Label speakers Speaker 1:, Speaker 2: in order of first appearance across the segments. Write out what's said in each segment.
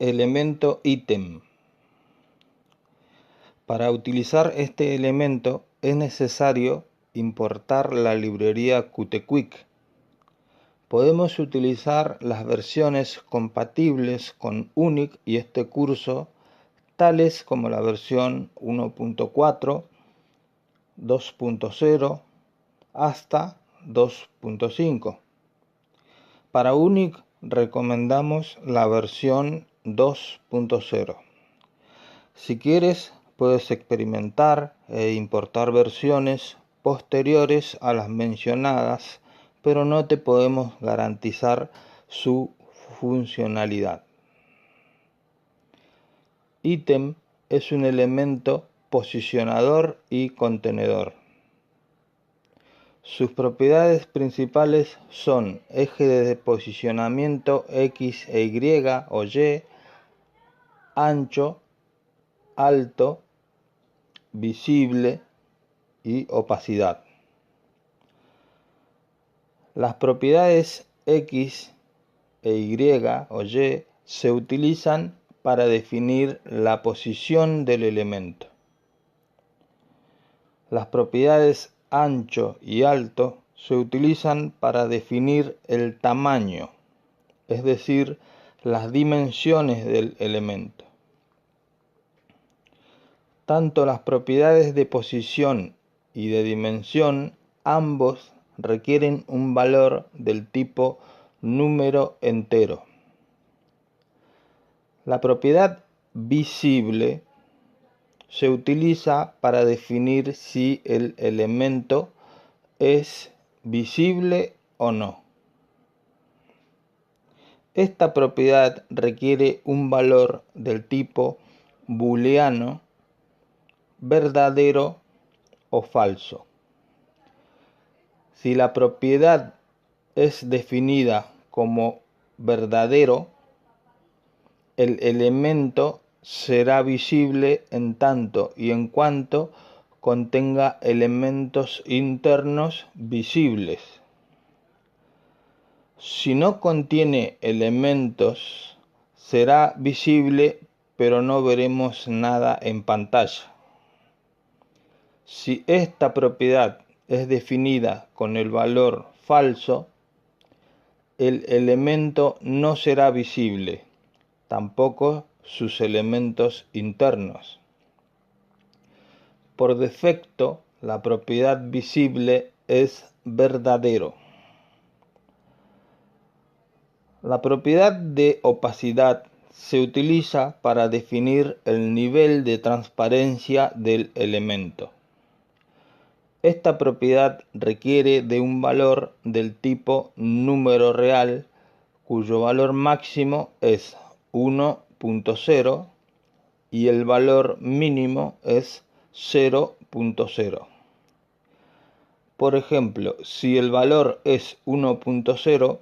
Speaker 1: Elemento ítem. Para utilizar este elemento es necesario importar la librería Qt-Quick. Podemos utilizar las versiones compatibles con Unic y este curso, tales como la versión 1.4, 2.0 hasta 2.5. Para Unic recomendamos la versión 2.0. Si quieres, puedes experimentar e importar versiones posteriores a las mencionadas, pero no te podemos garantizar su funcionalidad. Ítem es un elemento posicionador y contenedor. Sus propiedades principales son eje de posicionamiento X e Y o Y, ancho, alto, visible y opacidad. Las propiedades X e Y o Y se utilizan para definir la posición del elemento. Las propiedades ancho y alto se utilizan para definir el tamaño, es decir, las dimensiones del elemento. Tanto las propiedades de posición y de dimensión, ambos requieren un valor del tipo número entero. La propiedad visible se utiliza para definir si el elemento es visible o no. Esta propiedad requiere un valor del tipo booleano, verdadero o falso. Si la propiedad es definida como verdadero, el elemento será visible en tanto y en cuanto contenga elementos internos visibles. Si no contiene elementos, será visible, pero no veremos nada en pantalla. Si esta propiedad es definida con el valor falso, el elemento no será visible, tampoco sus elementos internos. Por defecto, la propiedad visible es verdadero. La propiedad de opacidad se utiliza para definir el nivel de transparencia del elemento. Esta propiedad requiere de un valor del tipo número real, cuyo valor máximo es 1.0 y el valor mínimo es 0.0. Por ejemplo, si el valor es 1.0,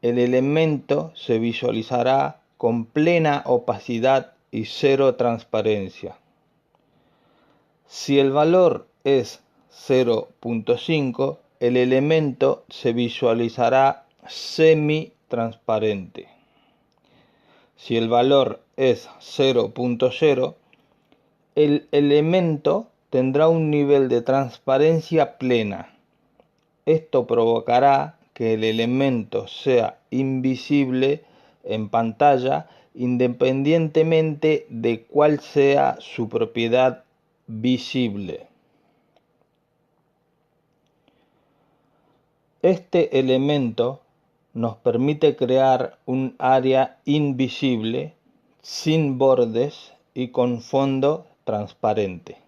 Speaker 1: el elemento se visualizará con plena opacidad y cero transparencia. Si el valor es 0.5, el elemento se visualizará semi-transparente. Si el valor es 0.0, el elemento tendrá un nivel de transparencia plena. Esto provocará que el elemento sea invisible en pantalla independientemente de cuál sea su propiedad visible. Este elemento nos permite crear un área invisible, sin bordes y con fondo transparente.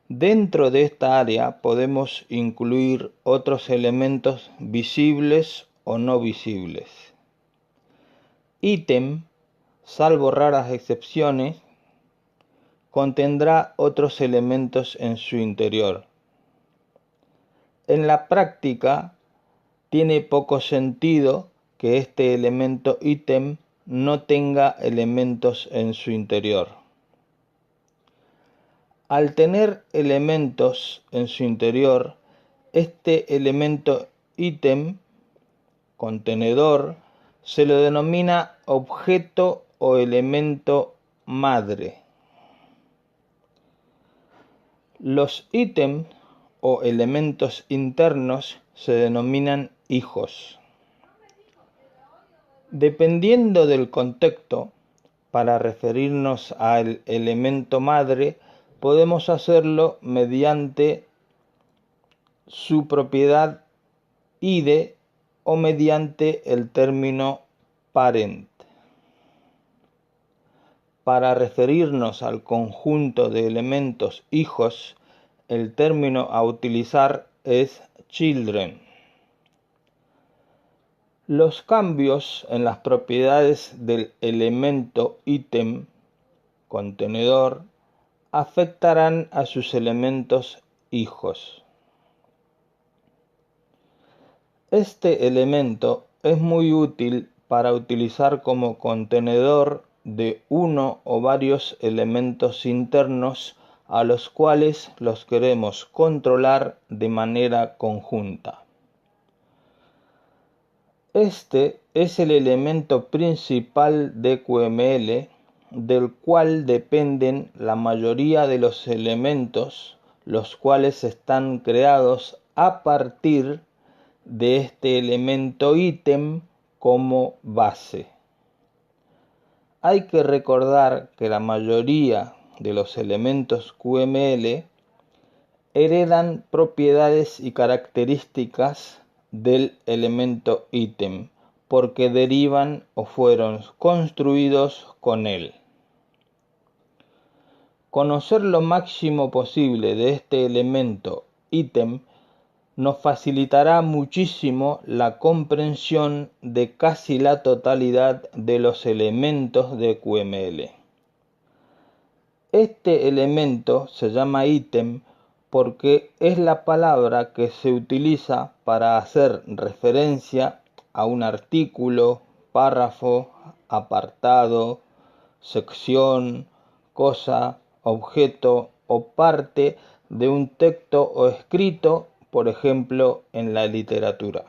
Speaker 1: Dentro de esta área podemos incluir otros elementos visibles o no visibles. Ítem, salvo raras excepciones, contendrá otros elementos en su interior. En la práctica, tiene poco sentido que este elemento ítem no tenga elementos en su interior. Al tener elementos en su interior, este elemento ítem, contenedor, se lo denomina objeto o elemento madre. Los ítems o elementos internos se denominan hijos. Dependiendo del contexto, para referirnos al elemento madre, podemos hacerlo mediante su propiedad ide o mediante el término parent. Para referirnos al conjunto de elementos hijos, el término a utilizar es children. Los cambios en las propiedades del elemento ítem contenedor afectarán a sus elementos hijos. Este elemento es muy útil para utilizar como contenedor de uno o varios elementos internos a los cuales los queremos controlar de manera conjunta. Este es el elemento principal de QML, del cual dependen la mayoría de los elementos, los cuales están creados a partir de este elemento ítem como base. Hay que recordar que la mayoría de los elementos QML heredan propiedades y características del elemento ítem porque derivan o fueron construidos con él. Conocer lo máximo posible de este elemento ítem nos facilitará muchísimo la comprensión de casi la totalidad de los elementos de QML. Este elemento se llama ítem porque es la palabra que se utiliza para hacer referencia a un artículo, párrafo, apartado, sección, cosa, objeto o parte de un texto o escrito, por ejemplo, en la literatura.